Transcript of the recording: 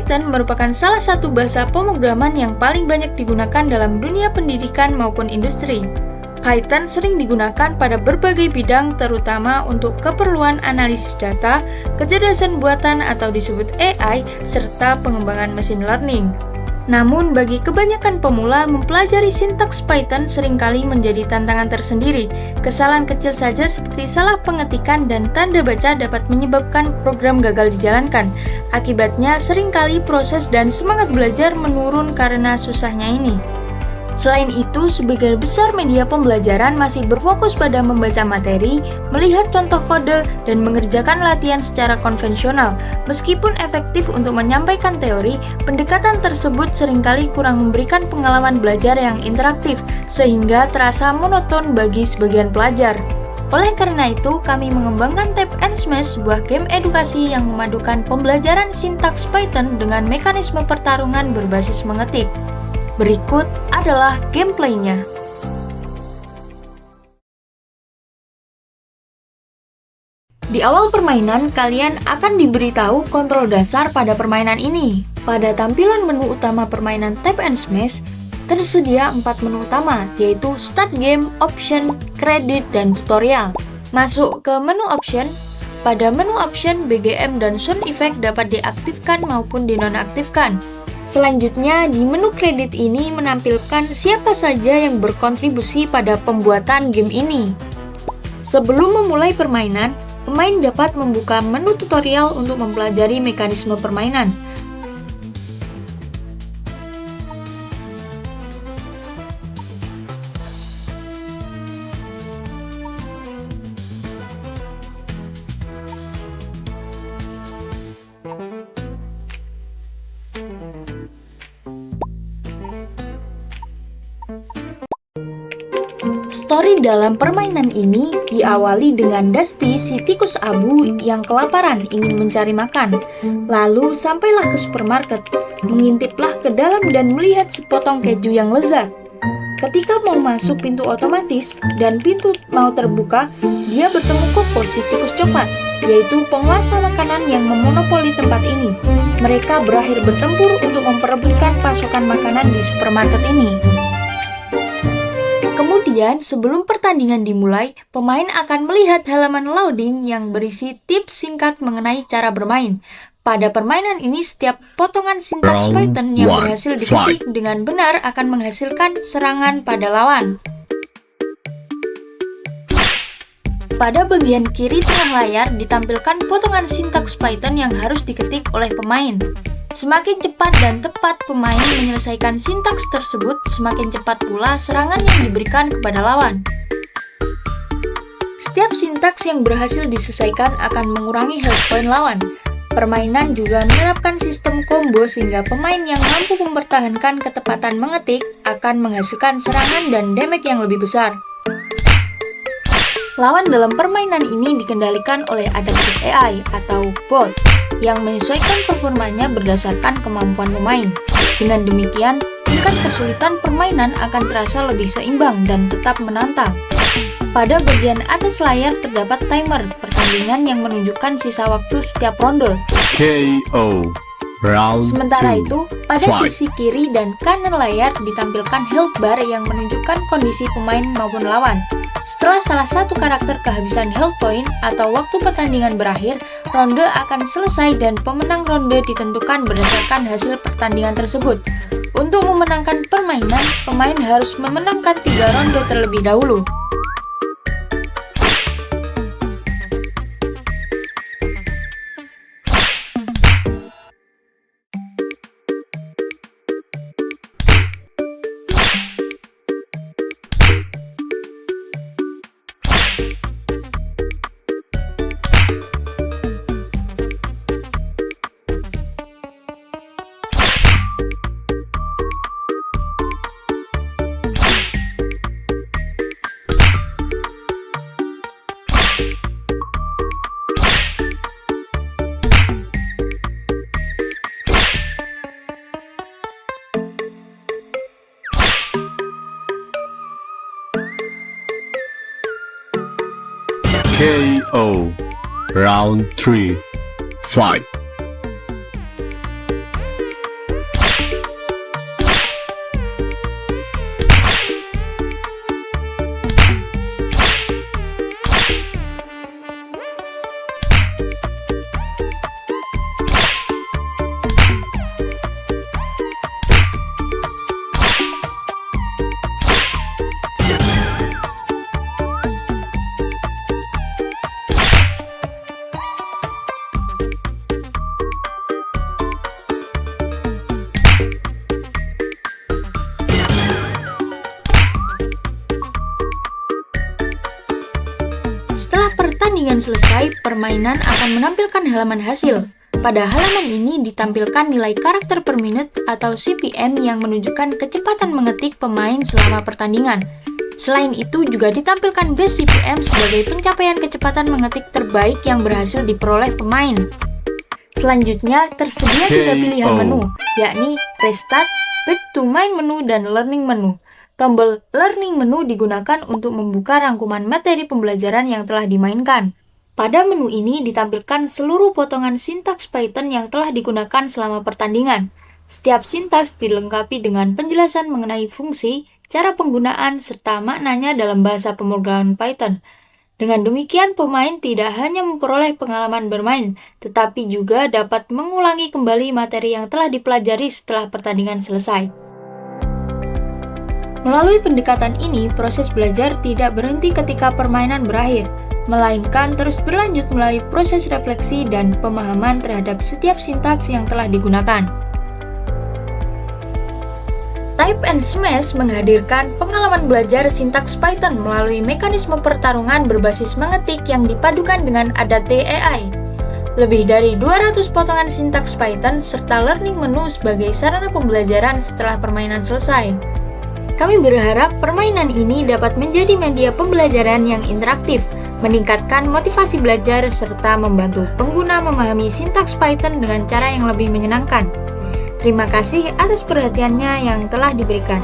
Python merupakan salah satu bahasa pemrograman yang paling banyak digunakan dalam dunia pendidikan maupun industri. Python sering digunakan pada berbagai bidang, terutama untuk keperluan analisis data, kecerdasan buatan atau disebut AI, serta pengembangan machine learning. Namun, bagi kebanyakan pemula, mempelajari sintaks Python seringkali menjadi tantangan tersendiri. Kesalahan kecil saja seperti salah pengetikan dan tanda baca dapat menyebabkan program gagal dijalankan. Akibatnya, seringkali proses dan semangat belajar menurun karena susahnya ini. Selain itu, sebagian besar media pembelajaran masih berfokus pada membaca materi, melihat contoh kode, dan mengerjakan latihan secara konvensional. Meskipun efektif untuk menyampaikan teori, pendekatan tersebut seringkali kurang memberikan pengalaman belajar yang interaktif, sehingga terasa monoton bagi sebagian pelajar. Oleh karena itu, kami mengembangkan Tap and Smash, sebuah game edukasi yang memadukan pembelajaran sintaks Python dengan mekanisme pertarungan berbasis mengetik. Berikut adalah gameplaynya. Di awal permainan, kalian akan diberitahu kontrol dasar pada permainan ini. Pada tampilan menu utama permainan Tap and Smash, tersedia 4 menu utama, yaitu Start Game, Option, Credit, dan Tutorial. Masuk ke menu Option. Pada menu Option, BGM dan Sound Effect dapat diaktifkan maupun dinonaktifkan. Selanjutnya, di menu kredit ini menampilkan siapa saja yang berkontribusi pada pembuatan game ini. Sebelum memulai permainan, pemain dapat membuka menu tutorial untuk mempelajari mekanisme permainan. Story dalam permainan ini diawali dengan Dusty, si tikus abu yang kelaparan ingin mencari makan. Lalu sampailah ke supermarket, mengintiplah ke dalam dan melihat sepotong keju yang lezat. Ketika mau masuk pintu otomatis dan pintu mau terbuka, dia bertemu Coco, si tikus coklat, yaitu penguasa makanan yang memonopoli tempat ini. Mereka berakhir bertempur untuk memperebutkan pasokan makanan di supermarket ini. Kemudian, sebelum pertandingan dimulai, pemain akan melihat halaman loading yang berisi tips singkat mengenai cara bermain. Pada permainan ini, setiap potongan sintaks Python yang berhasil diketik dengan benar akan menghasilkan serangan pada lawan. Pada bagian kiri tengah layar ditampilkan potongan sintaks Python yang harus diketik oleh pemain. Semakin cepat dan tepat pemain menyelesaikan sintaks tersebut, semakin cepat pula serangan yang diberikan kepada lawan. Setiap sintaks yang berhasil diselesaikan akan mengurangi health point lawan. Permainan juga menerapkan sistem combo sehingga pemain yang mampu mempertahankan ketepatan mengetik akan menghasilkan serangan dan damage yang lebih besar. Lawan dalam permainan ini dikendalikan oleh Adaptive AI atau bot yang menyesuaikan performanya berdasarkan kemampuan pemain. Dengan demikian, tingkat kesulitan permainan akan terasa lebih seimbang dan tetap menantang. Pada bagian atas layar terdapat timer pertandingan yang menunjukkan sisa waktu setiap ronde. KO. Sementara itu, pada sisi kiri dan kanan layar ditampilkan health bar yang menunjukkan kondisi pemain maupun lawan. Setelah salah satu karakter kehabisan health point atau waktu pertandingan berakhir, ronde akan selesai dan pemenang ronde ditentukan berdasarkan hasil pertandingan tersebut. Untuk memenangkan permainan, pemain harus memenangkan 3 ronde terlebih dahulu. KO. Round 3. Fight. Setelah pertandingan selesai, permainan akan menampilkan halaman hasil. Pada halaman ini ditampilkan nilai karakter per menit atau CPM yang menunjukkan kecepatan mengetik pemain selama pertandingan. Selain itu juga ditampilkan base CPM sebagai pencapaian kecepatan mengetik terbaik yang berhasil diperoleh pemain. Selanjutnya tersedia 3 pilihan menu, yakni Restart, Back to Main Menu, dan Learning Menu. Tombol Learning Menu digunakan untuk membuka rangkuman materi pembelajaran yang telah dimainkan. Pada menu ini ditampilkan seluruh potongan sintaks Python yang telah digunakan selama pertandingan. Setiap sintaks dilengkapi dengan penjelasan mengenai fungsi, cara penggunaan, serta maknanya dalam bahasa pemrograman Python. Dengan demikian, pemain tidak hanya memperoleh pengalaman bermain, tetapi juga dapat mengulangi kembali materi yang telah dipelajari setelah pertandingan selesai. Melalui pendekatan ini, proses belajar tidak berhenti ketika permainan berakhir, melainkan terus berlanjut melalui proses refleksi dan pemahaman terhadap setiap sintaks yang telah digunakan. Type and Smash menghadirkan pengalaman belajar sintaks Python melalui mekanisme pertarungan berbasis mengetik yang dipadukan dengan Adate AI. Lebih dari 200 potongan sintaks Python serta learning menu sebagai sarana pembelajaran setelah permainan selesai. Kami berharap permainan ini dapat menjadi media pembelajaran yang interaktif, meningkatkan motivasi belajar, serta membantu pengguna memahami sintaks Python dengan cara yang lebih menyenangkan. Terima kasih atas perhatiannya yang telah diberikan.